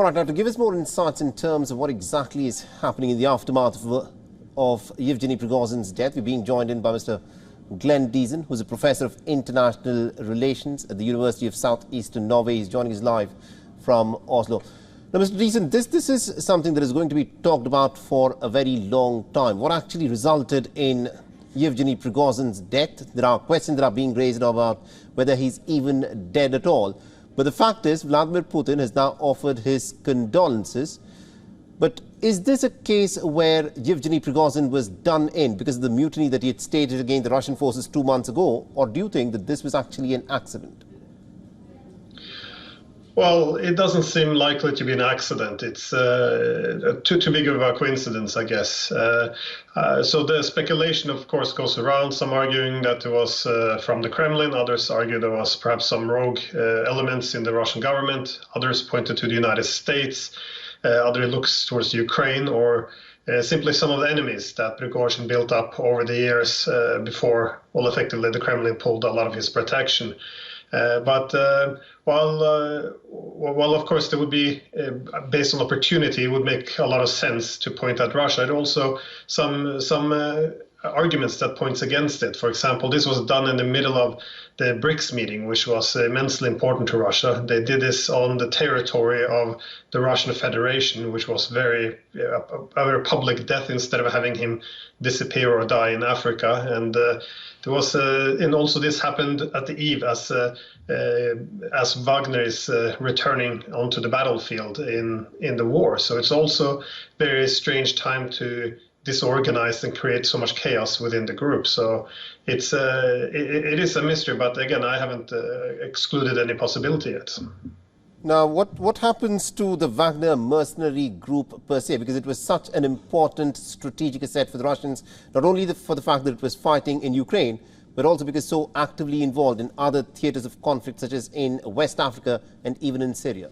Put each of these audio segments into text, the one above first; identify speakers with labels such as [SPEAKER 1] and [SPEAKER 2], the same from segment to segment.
[SPEAKER 1] All right, now to give us more insights in terms of what exactly is happening in the aftermath of Yevgeny Prigozhin's death, we're being joined in by Mr. Glenn Deason, who's a professor of international relations at the University of Southeastern Norway. He's joining us live from Oslo. Now, Mr. Deason, this is something that is going to be talked about for a very long time. What actually resulted in Yevgeny Prigozhin's death? There are questions that are being raised about whether he's even dead at all. But the fact is, Vladimir Putin has now offered his condolences. But is this a case where Yevgeny Prigozhin was done in because of the mutiny that he had staged against the Russian forces 2 months ago? Or do you think that this was actually an accident?
[SPEAKER 2] Well, it doesn't seem likely to be an accident. It's too big of a coincidence, I guess. So the speculation, of course, goes around. Some arguing that it was from the Kremlin. Others argue there was perhaps some rogue elements in the Russian government. Others pointed to the United States. Other looks towards Ukraine or simply some of the enemies that Prigozhin built up over the years before, well, effectively the Kremlin pulled a lot of his protection. But while of course there would be, based on opportunity, it would make a lot of sense to point at Russia. There are also some arguments that points against it. For example, this was done in the middle of the BRICS meeting, which was immensely important to Russia. They did this on the territory of the Russian Federation, which was a very public death instead of having him disappear or die in Africa. And there was, and also this happened at the eve as Wagner is returning onto the battlefield in the war. So it's also a very strange time to disorganize and create so much chaos within the group. So it is a mystery, but again, I haven't excluded any possibility yet.
[SPEAKER 1] Now, what happens to the Wagner mercenary group per se? Because it was such an important strategic asset for the Russians, not only for the fact that it was fighting in Ukraine, but also because so actively involved in other theaters of conflict, such as in West Africa and even in Syria.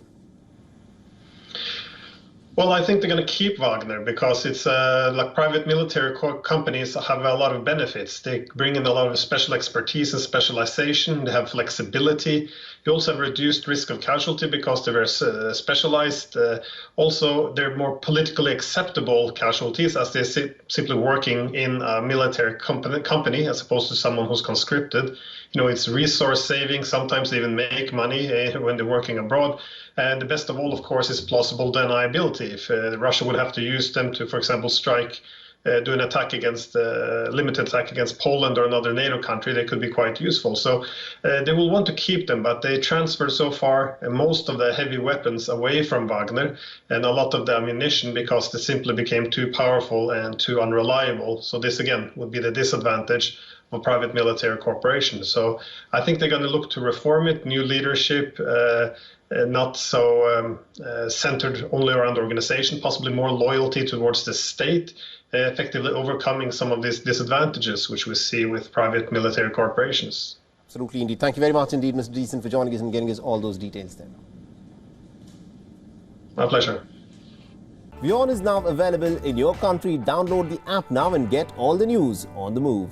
[SPEAKER 2] Well, I think they're going to keep Wagner because it's like private military companies have a lot of benefits. They bring in a lot of special expertise and specialization. They have flexibility. You also have reduced risk of casualty because they're very specialized. Also, they're more politically acceptable casualties as they're simply working in a military company as opposed to someone who's conscripted. You know, it's resource saving. Sometimes they even make money when they're working abroad. And the best of all, of course, is plausible deniability. If Russia would have to use them to, for example, do an attack against, limited attack against Poland or another NATO country, they could be quite useful. So they will want to keep them, but they transferred so far most of the heavy weapons away from Wagner and a lot of the ammunition because they simply became too powerful and too unreliable. So this, again, would be the disadvantage of a private military corporation. So I think they're going to look to reform it, new leadership, not so centered only around the organization, possibly more loyalty towards the state, effectively overcoming some of these disadvantages which we see with private military corporations.
[SPEAKER 1] Absolutely, indeed. Thank you very much indeed, Mr. Deason, for joining us and getting us all those details there.
[SPEAKER 2] My pleasure.
[SPEAKER 1] WION is now available in your country. Download the app now and get all the news on the move.